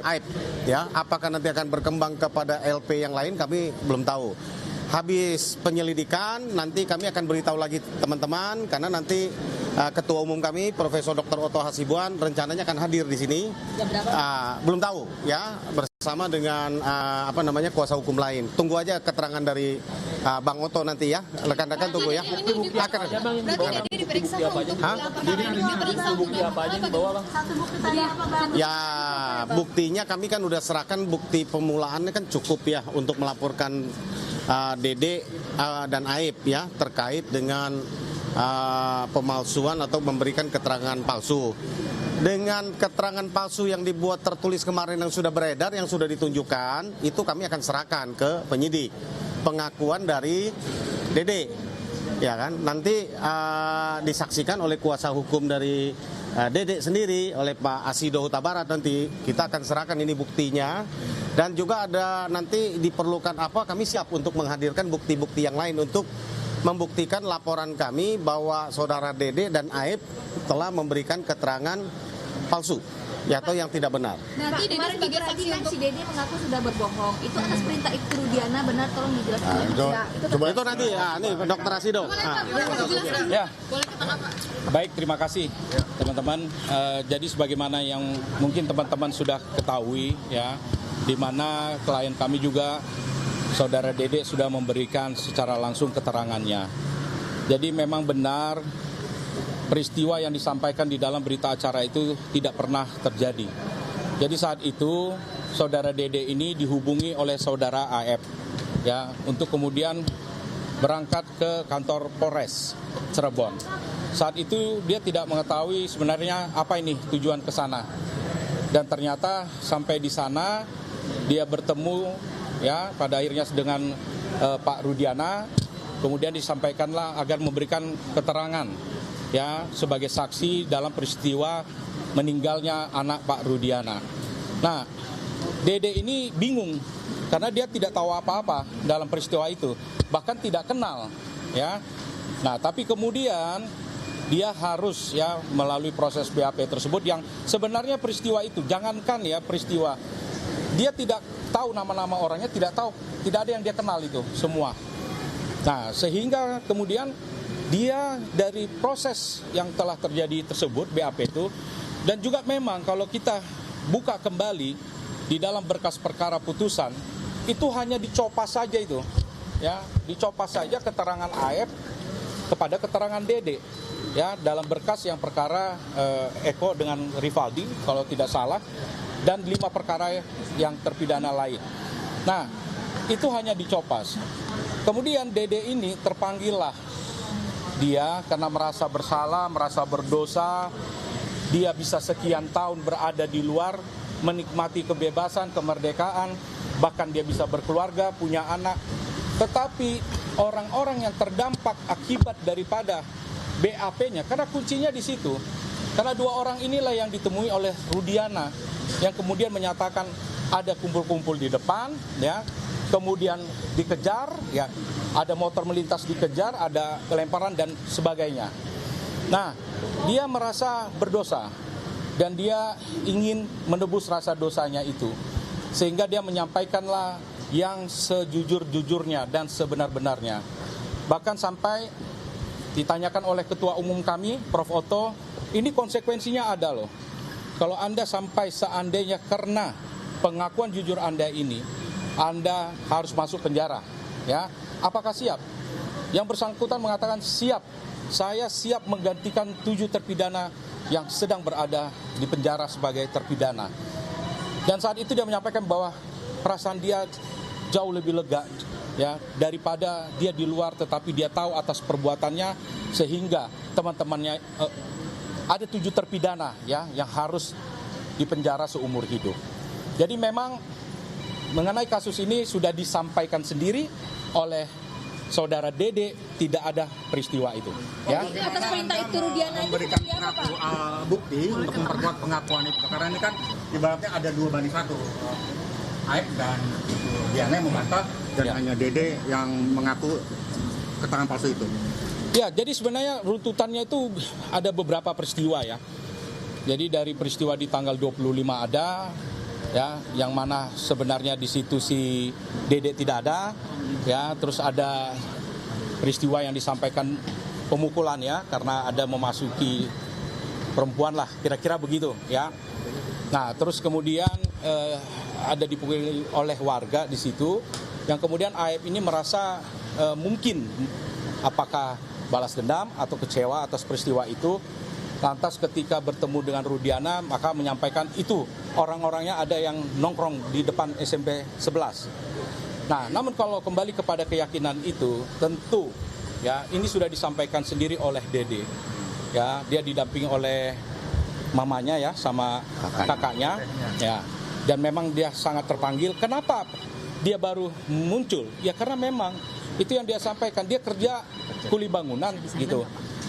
Aib, ya. Apakah nanti akan berkembang kepada LP yang lain, kami belum tahu. Habis penyelidikan, nanti kami akan beritahu lagi teman-teman, karena nanti Ketua Umum kami, Profesor Dr. Otto Hasibuan, rencananya akan hadir di sini. Belum tahu, ya, bersama dengan kuasa hukum lain. Tunggu aja keterangan dari Bang Otto nanti, ya. Rekan-rekan tunggu, ya. Ya, buktinya kami kan udah serahkan bukti pemulaannya kan cukup, ya, untuk melaporkan Dede dan Aib, ya, terkait dengan pemalsuan atau memberikan keterangan palsu. Dengan keterangan palsu yang dibuat tertulis kemarin yang sudah beredar, yang sudah ditunjukkan, itu kami akan serahkan ke penyidik. Pengakuan dari Dede, ya kan, nanti disaksikan oleh kuasa hukum dari Dede sendiri, oleh Pak Asido Huta Barat. Nanti kita akan serahkan ini buktinya, dan juga ada nanti diperlukan apa, kami siap untuk menghadirkan bukti-bukti yang lain untuk membuktikan laporan kami bahwa saudara Dede dan Aib telah memberikan keterangan palsu, ya, atau yang tidak benar. Nanti Dede sebagai saksi kan si Dede mengaku sudah berbohong. Itu atas perintah Ibu Rudiana, benar? Tolong dijelaskan. Itu nanti, ini Dr. Asido. Ya, baik, terima kasih teman-teman. Jadi sebagaimana yang mungkin teman-teman sudah ketahui, ya, di mana klien kami juga saudara Dede sudah memberikan secara langsung keterangannya. Jadi memang benar peristiwa yang disampaikan di dalam berita acara itu tidak pernah terjadi. Jadi saat itu saudara Dede ini dihubungi oleh saudara AF, ya, untuk kemudian berangkat ke kantor Polres Cirebon. Saat itu dia tidak mengetahui sebenarnya apa ini tujuan ke sana. Dan ternyata sampai di sana dia bertemu, ya, pada akhirnya dengan Pak Rudiana, kemudian disampaikanlah agar memberikan keterangan, ya, sebagai saksi dalam peristiwa meninggalnya anak Pak Rudiana. Nah, Dede ini bingung karena dia tidak tahu apa-apa dalam peristiwa itu, bahkan tidak kenal, ya. Nah, tapi kemudian dia harus, ya, melalui proses BAP tersebut yang sebenarnya peristiwa itu, jangankan, ya, peristiwa, dia tidak tahu nama-nama orangnya, tidak tahu, tidak ada yang dia kenal itu semua. Nah, sehingga kemudian dia dari proses yang telah terjadi tersebut, BAP itu, dan juga memang kalau kita buka kembali di dalam berkas perkara putusan, itu hanya dicopas saja itu, ya, dicopas saja keterangan AF kepada keterangan Dede, ya, dalam berkas yang perkara Eko dengan Rivaldi kalau tidak salah, dan 5 perkara yang terpidana lain. Nah, itu hanya dicopas. Kemudian Dede ini terpanggillah dia karena merasa bersalah, merasa berdosa. Dia bisa sekian tahun berada di luar, menikmati kebebasan, kemerdekaan, bahkan dia bisa berkeluarga, punya anak. Tetapi orang-orang yang terdampak akibat daripada BAP-nya, karena kuncinya di situ. Karena 2 orang inilah yang ditemui oleh Rudiana, yang kemudian menyatakan ada kumpul-kumpul di depan, ya, kemudian dikejar, ya, ada motor melintas dikejar, ada pelemparan dan sebagainya. Nah, dia merasa berdosa dan dia ingin menebus rasa dosanya itu, sehingga dia menyampaikanlah yang sejujur-jujurnya dan sebenar-benarnya. Bahkan sampai ditanyakan oleh Ketua Umum kami, Prof. Otto, ini konsekuensinya ada loh. Kalau Anda sampai seandainya karena pengakuan jujur Anda ini, Anda harus masuk penjara, ya. Apakah siap? Yang bersangkutan mengatakan siap. Saya siap menggantikan 7 terpidana yang sedang berada di penjara sebagai terpidana. Dan saat itu dia menyampaikan bahwa perasaan dia jauh lebih lega, ya, daripada dia di luar tetapi dia tahu atas perbuatannya, sehingga teman-temannya ada 7 terpidana, ya, yang harus dipenjara seumur hidup. Jadi memang mengenai kasus ini sudah disampaikan sendiri oleh saudara Dede, tidak ada peristiwa itu, ya. Atas perintah itu Rudiana memberikan bukti untuk memperkuat pengakuan itu, karena ini kan ibaratnya ada 2-1, Aib dan Rudiana yang membantah dan hanya Dede yang mengaku keterangan palsu itu. Ya, jadi sebenarnya runtutannya itu ada beberapa peristiwa, ya. Jadi dari peristiwa di tanggal 25 ada, ya, yang mana sebenarnya di situ si Dede tidak ada, ya, terus ada peristiwa yang disampaikan pemukulan ya, karena ada memasuki perempuan lah, kira-kira begitu ya. Nah, terus kemudian ada dipukuli oleh warga di situ, yang kemudian Aep ini merasa mungkin apakah balas dendam atau kecewa atas peristiwa itu. Lantas ketika bertemu dengan Rudiana, maka menyampaikan itu orang-orangnya ada yang nongkrong di depan SMP 11. Nah, namun kalau kembali kepada keyakinan itu, tentu ya ini sudah disampaikan sendiri oleh Dede. Ya, dia didampingi oleh mamanya ya sama kakaknya ya. Dan memang dia sangat terpanggil. Kenapa dia baru muncul? Ya karena memang itu yang dia sampaikan, dia kerja kuli bangunan gitu.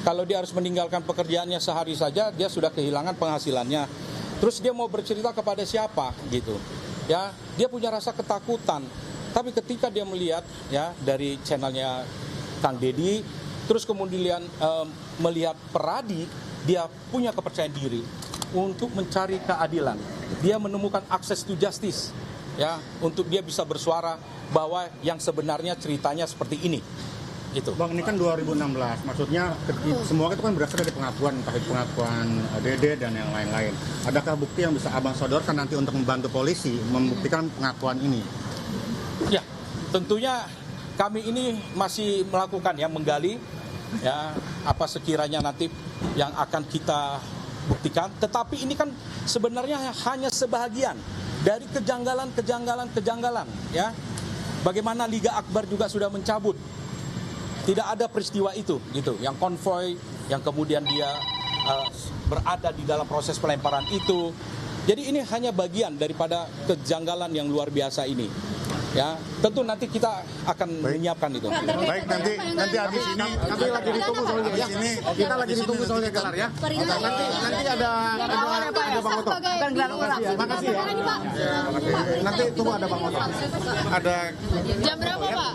Kalau dia harus meninggalkan pekerjaannya sehari saja, dia sudah kehilangan penghasilannya. Terus dia mau bercerita kepada siapa gitu. Ya, dia punya rasa ketakutan. Tapi ketika dia melihat ya dari channelnya Kang Deddy, terus kemudian melihat Peradi, dia punya kepercayaan diri untuk mencari keadilan. Dia menemukan akses to justice ya, untuk dia bisa bersuara bahwa yang sebenarnya ceritanya seperti ini. Itu. Bang, ini kan 2016, maksudnya semua itu kan berasal dari pengakuan, entah itu pengakuan Dede dan yang lain-lain. Adakah bukti yang bisa Abang sodorkan nanti untuk membantu polisi membuktikan pengakuan ini? Ya, tentunya kami ini masih melakukan ya, menggali ya apa sekiranya nanti yang akan kita buktikan. Tetapi ini kan sebenarnya hanya sebahagian dari kejanggalan ya. Bagaimana Liga Akbar juga sudah mencabut. Tidak ada peristiwa itu gitu, yang konvoy, yang kemudian dia berada di dalam proses pelemparan itu. Jadi ini hanya bagian daripada kejanggalan yang luar biasa ini. Ya, tentu nanti kita akan menyiapkan itu. Baik, nanti habis ini Nanti lagi ditunggu soalnya ya. Kita lagi ditunggu soalnya gelar ya. Nanti ada Bang Oto. Makasih ya. Nanti tunggu ada Bang Oto. Ada Jam berapa, Pak?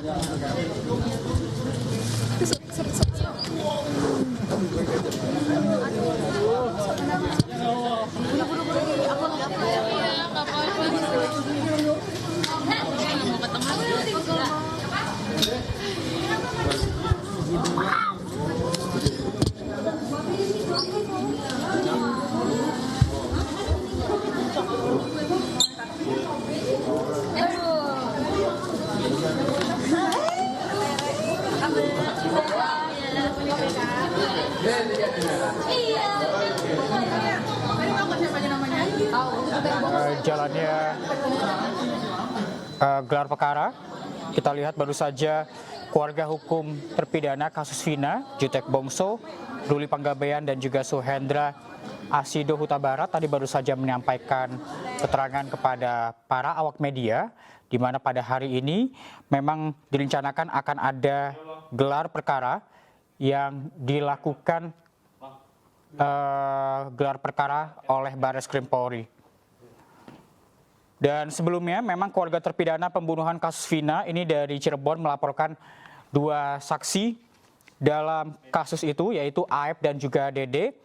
Jalannya gelar perkara, kita lihat baru saja keluarga hukum terpidana kasus Vina, Jutek Bongso, Ruli Panggabean dan juga Suhendra Asido Huta Barat tadi baru saja menyampaikan keterangan kepada para awak media, di mana pada hari ini memang direncanakan akan ada gelar perkara yang dilakukan gelar perkara oleh Barreskrim Polri. Dan sebelumnya memang keluarga terpidana pembunuhan kasus Vina ini dari Cirebon melaporkan 2 saksi dalam kasus itu, yaitu Aep dan juga Dede.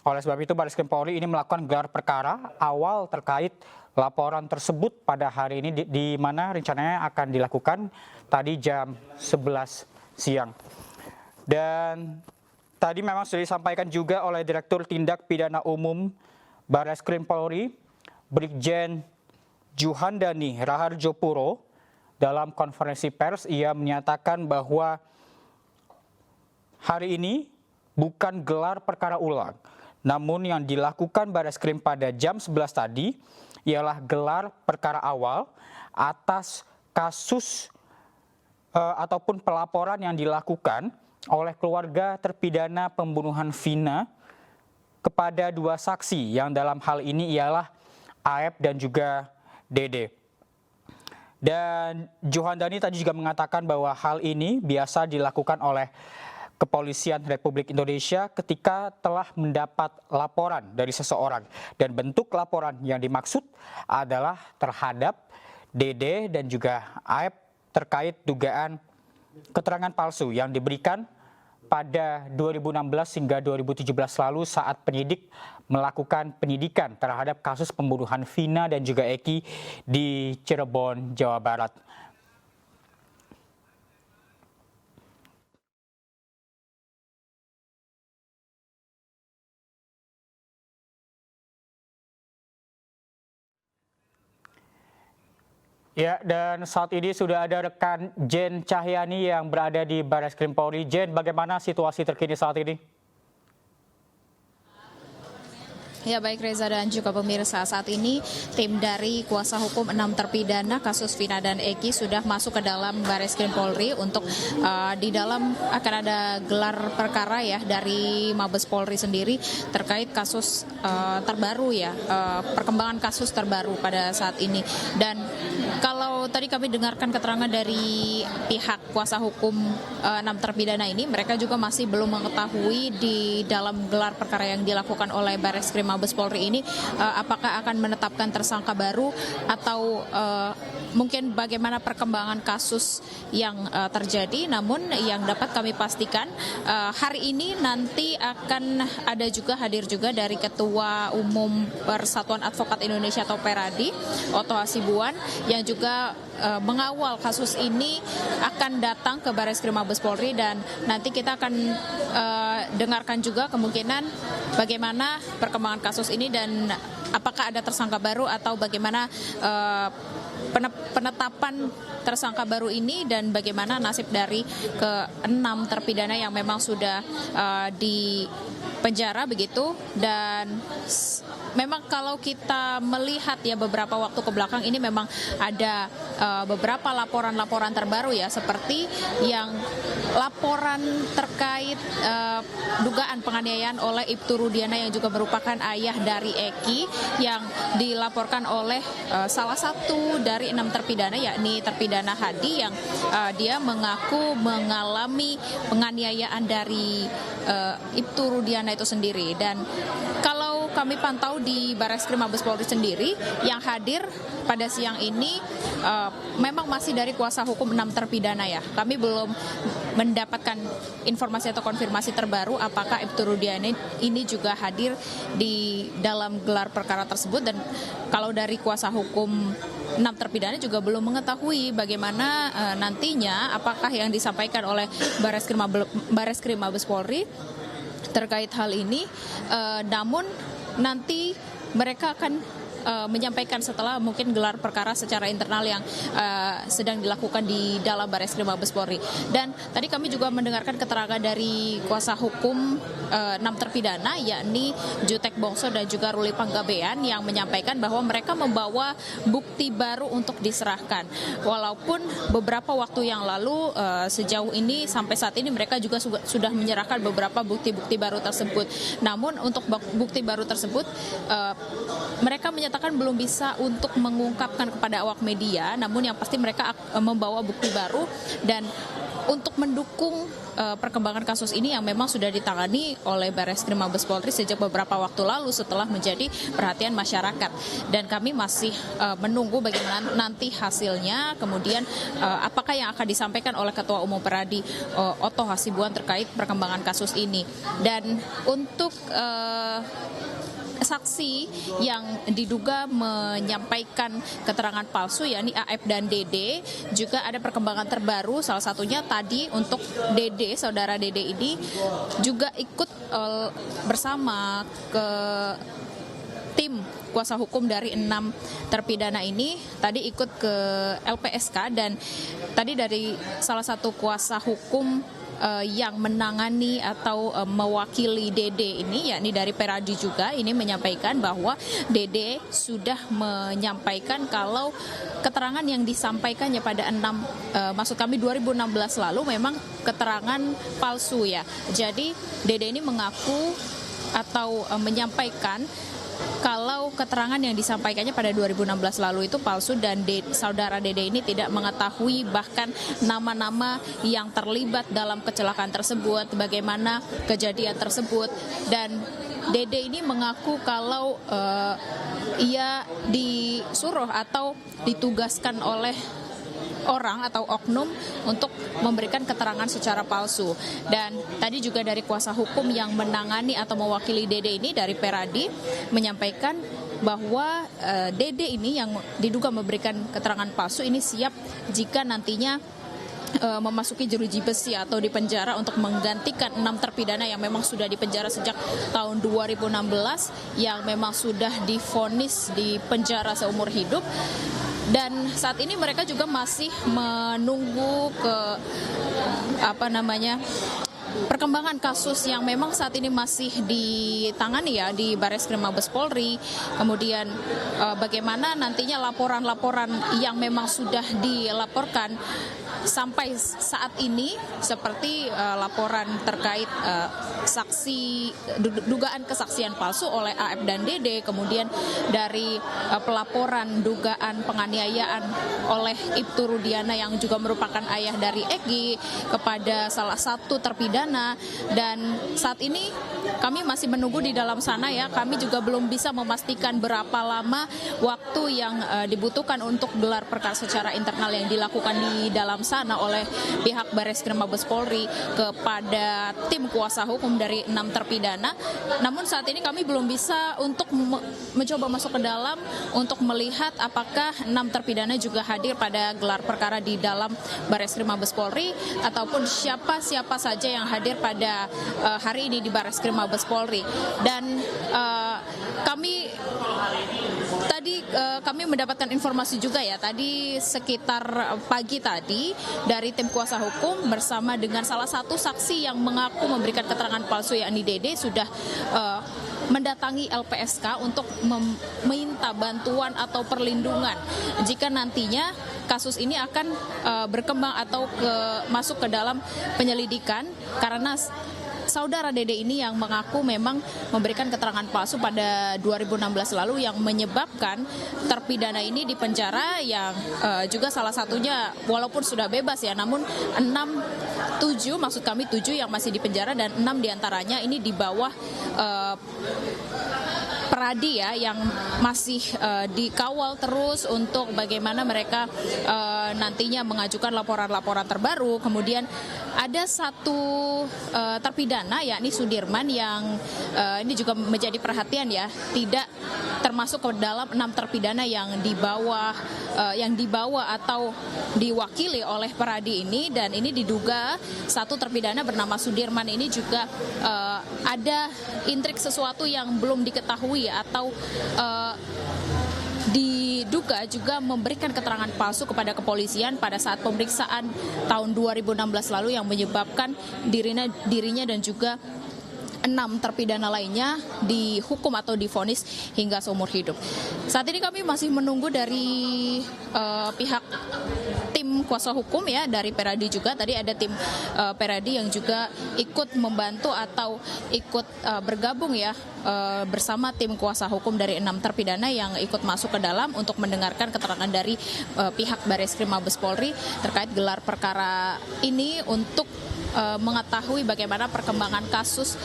Oleh sebab itu Barreskrim Polri ini melakukan gelar perkara awal terkait laporan tersebut pada hari ini, di mana rencananya akan dilakukan tadi jam 11 siang. Dan tadi memang sudah disampaikan juga oleh Direktur Tindak Pidana Umum Barreskrim Polri, Brigjen Juhandani Raharjo Puro, dalam konferensi pers ia menyatakan bahwa hari ini bukan gelar perkara ulang, namun yang dilakukan Barreskrim pada jam 11 tadi ialah gelar perkara awal atas kasus ataupun pelaporan yang dilakukan oleh keluarga terpidana pembunuhan Vina kepada 2 saksi yang dalam hal ini ialah Aep dan juga Dede. Dan Juhandani tadi juga mengatakan bahwa hal ini biasa dilakukan oleh Kepolisian Republik Indonesia ketika telah mendapat laporan dari seseorang. Dan bentuk laporan yang dimaksud adalah terhadap Dede dan juga Aep terkait dugaan keterangan palsu yang diberikan pada 2016 hingga 2017 lalu saat penyidik melakukan penyidikan terhadap kasus pembunuhan Vina dan juga Eki di Cirebon, Jawa Barat. Ya, dan saat ini sudah ada rekan Jen Cahyani yang berada di Barreskrim Polri. Jen, bagaimana situasi terkini saat ini? Ya, baik Reza dan juga pemirsa, saat ini tim dari kuasa hukum 6 terpidana kasus Vina dan Eki sudah masuk ke dalam Barreskrim Polri untuk di dalam akan ada gelar perkara ya dari Mabes Polri sendiri terkait kasus terbaru ya, perkembangan kasus terbaru pada saat ini. Dan kalau tadi kami dengarkan keterangan dari pihak kuasa hukum 6 terpidana ini, mereka juga masih belum mengetahui di dalam gelar perkara yang dilakukan oleh Barreskrim Mabes Polri ini apakah akan menetapkan tersangka baru atau mungkin bagaimana perkembangan kasus yang terjadi. Namun yang dapat kami pastikan hari ini nanti akan ada juga hadir juga dari Ketua Umum Persatuan Advokat Indonesia atau Peradi, Otto Hasibuan, yang juga mengawal kasus ini akan datang ke Barreskrim Mabes Polri, dan nanti kita akan dengarkan juga kemungkinan bagaimana perkembangan kasus ini dan apakah ada tersangka baru atau bagaimana penetapan tersangka baru ini dan bagaimana nasib dari ke-6 terpidana yang memang sudah di penjara begitu. Dan memang kalau kita melihat ya beberapa waktu ke belakang ini memang ada beberapa laporan-laporan terbaru ya, seperti yang laporan terkait dugaan penganiayaan oleh Ibtu Rudiana yang juga merupakan ayah dari Eki, yang dilaporkan oleh salah satu dari 6 terpidana, yakni terpidana Hadi, yang dia mengaku mengalami penganiayaan dari Ibtu Rudiana itu sendiri. Dan kalau kami pantau di Barreskrim Mabes Polri sendiri, yang hadir pada siang ini memang masih dari kuasa hukum 6 terpidana ya. Kami belum mendapatkan informasi atau konfirmasi terbaru apakah Ibtu Rudiana ini juga hadir di dalam gelar perkara tersebut. Dan kalau dari kuasa hukum 6 terpidana juga belum mengetahui bagaimana nantinya apakah yang disampaikan oleh Barreskrim Mabes Polri terkait hal ini. Namun nanti mereka akan menyampaikan setelah mungkin gelar perkara secara internal yang sedang dilakukan di dalam Barreskrim Mabes Polri. Dan tadi kami juga mendengarkan keterangan dari kuasa hukum 6 terpidana, yakni Jutek Bongso dan juga Ruli Panggabean, yang menyampaikan bahwa mereka membawa bukti baru untuk diserahkan. Walaupun beberapa waktu yang lalu sejauh ini sampai saat ini mereka juga sudah menyerahkan beberapa bukti-bukti baru tersebut. Namun untuk bukti baru tersebut mereka menyatakan belum bisa untuk mengungkapkan kepada awak media, namun yang pasti mereka membawa bukti baru dan untuk mendukung perkembangan kasus ini yang memang sudah ditangani oleh Barreskrim Mabes Polri sejak beberapa waktu lalu setelah menjadi perhatian masyarakat. Dan kami masih menunggu bagaimana nanti hasilnya, kemudian apakah yang akan disampaikan oleh Ketua Umum Peradi Otto Hasibuan terkait perkembangan kasus ini. Dan untuk saksi yang diduga menyampaikan keterangan palsu, yakni AF dan DD, juga ada perkembangan terbaru. Salah satunya tadi untuk DD, saudara DD ini juga ikut bersama ke tim kuasa hukum dari 6 terpidana ini, tadi ikut ke LPSK. Dan tadi dari salah satu kuasa hukum yang menangani atau mewakili Dede ini, yakni dari Peradi juga, ini menyampaikan bahwa Dede sudah menyampaikan kalau keterangan yang disampaikannya pada 2016 lalu memang keterangan palsu ya. Jadi Dede ini mengaku atau menyampaikan kalau keterangan yang disampaikannya pada 2016 lalu itu palsu, dan saudara Dede ini tidak mengetahui bahkan nama-nama yang terlibat dalam kecelakaan tersebut, bagaimana kejadian tersebut. Dan Dede ini mengaku kalau ia disuruh atau ditugaskan oleh orang atau oknum untuk memberikan keterangan secara palsu. Dan tadi juga dari kuasa hukum yang menangani atau mewakili Dede ini dari Peradi menyampaikan bahwa Dede ini yang diduga memberikan keterangan palsu ini siap jika nantinya memasuki jeruji besi atau di penjara untuk menggantikan 6 terpidana yang memang sudah dipenjara sejak tahun 2016 yang memang sudah divonis di penjara seumur hidup. Dan saat ini mereka juga masih menunggu perkembangan kasus yang memang saat ini masih ditangani ya di Barreskrim Mabes Polri. Kemudian bagaimana nantinya laporan-laporan yang memang sudah dilaporkan sampai saat ini seperti laporan terkait dugaan kesaksian palsu oleh AF dan Dede, kemudian dari pelaporan dugaan penganiayaan oleh Ibtu Rudiana yang juga merupakan ayah dari Egy kepada salah satu terpidana. Dan saat ini kami masih menunggu di dalam sana ya, kami juga belum bisa memastikan berapa lama waktu yang dibutuhkan untuk gelar perkara secara internal yang dilakukan di dalam sana oleh pihak Barreskrim Mabes Polri kepada tim kuasa hukum dari 6 terpidana. Namun saat ini kami belum bisa untuk mencoba masuk ke dalam untuk melihat apakah 6 terpidana juga hadir pada gelar perkara di dalam Barreskrim Mabes Polri ataupun siapa saja yang hadir pada hari ini di Barreskrim Mabes Polri. Dan kami mendapatkan informasi juga ya tadi sekitar pagi tadi dari tim kuasa hukum bersama dengan salah satu saksi yang mengaku memberikan keterangan palsu yakni Dede sudah mendatangi LPSK untuk meminta bantuan atau perlindungan jika nantinya kasus ini akan berkembang atau masuk ke dalam penyelidikan, karena saudara Dede ini yang mengaku memang memberikan keterangan palsu pada 2016 lalu yang menyebabkan terpidana ini di penjara yang juga salah satunya walaupun sudah bebas ya, namun 7 yang masih di penjara dan 6 diantaranya ini di bawah Peradi ya yang masih dikawal terus untuk bagaimana mereka nantinya mengajukan laporan-laporan terbaru. Kemudian ada satu terpidana yakni Sudirman yang ini juga menjadi perhatian ya, tidak termasuk ke dalam 6 terpidana yang dibawa atau diwakili oleh Peradi ini, dan ini diduga satu terpidana bernama Sudirman ini juga ada intrik sesuatu yang belum diketahui atau diduga juga memberikan keterangan palsu kepada kepolisian pada saat pemeriksaan tahun 2016 lalu yang menyebabkan dirinya dan juga 6 terpidana lainnya dihukum atau divonis hingga seumur hidup. Saat ini kami masih menunggu dari pihak tim kuasa hukum ya dari Peradi juga. Tadi ada tim Peradi yang juga ikut membantu atau ikut bergabung ya bersama tim kuasa hukum dari 6 terpidana yang ikut masuk ke dalam untuk mendengarkan keterangan dari pihak Barreskrim Mabes Polri terkait gelar perkara ini untuk mengetahui bagaimana perkembangan kasus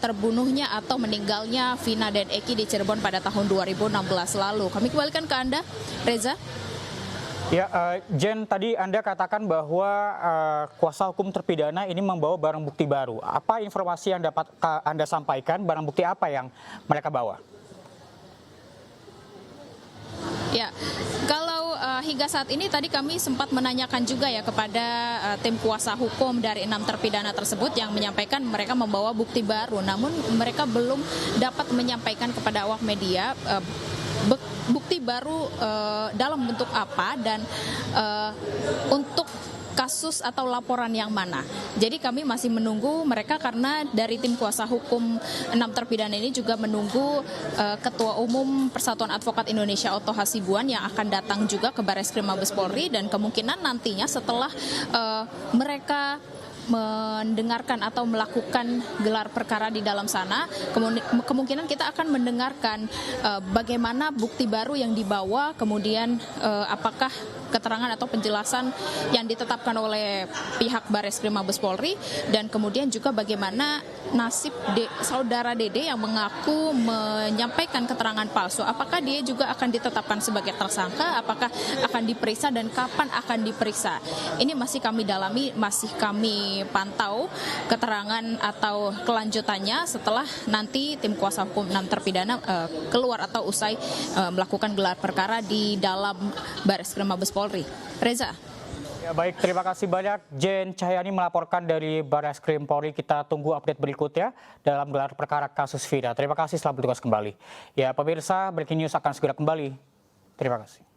terbunuhnya atau meninggalnya Vina dan Eki di Cirebon pada tahun 2016 lalu. Kami kembalikan ke Anda, Reza. Ya, Jen, tadi Anda katakan bahwa kuasa hukum terpidana ini membawa barang bukti baru. Apa informasi yang dapat Anda sampaikan? Barang bukti apa yang mereka bawa? Ya, kalau hingga saat ini tadi kami sempat menanyakan juga ya kepada tim kuasa hukum dari 6 terpidana tersebut yang menyampaikan mereka membawa bukti baru, namun mereka belum dapat menyampaikan kepada awak media bukti baru dalam bentuk apa dan untuk kasus atau laporan yang mana. Jadi kami masih menunggu mereka karena dari tim kuasa hukum 6 terpidana ini juga menunggu Ketua Umum Persatuan Advokat Indonesia Otto Hasibuan yang akan datang juga ke Barreskrim Mabes Polri, dan kemungkinan nantinya setelah mereka mendengarkan atau melakukan gelar perkara di dalam sana, kemungkinan kita akan mendengarkan bagaimana bukti baru yang dibawa, kemudian apakah keterangan atau penjelasan yang ditetapkan oleh pihak Bareskrim Mabes Polri, dan kemudian juga bagaimana nasib saudara Dede yang mengaku menyampaikan keterangan palsu. Apakah dia juga akan ditetapkan sebagai tersangka, apakah akan diperiksa, dan kapan akan diperiksa. Ini masih kami dalami, masih kami pantau keterangan atau kelanjutannya setelah nanti tim kuasa hukum 6 terpidana keluar atau usai melakukan gelar perkara di dalam Bareskrim Mabes Polri. Reza. Ya, baik, terima kasih banyak Jen Cahyani melaporkan dari Bareskrim Polri. Kita tunggu update berikutnya dalam gelar perkara kasus Vina. Terima kasih, selamat bertugas kembali. Ya pemirsa, Breaking News akan segera kembali. Terima kasih.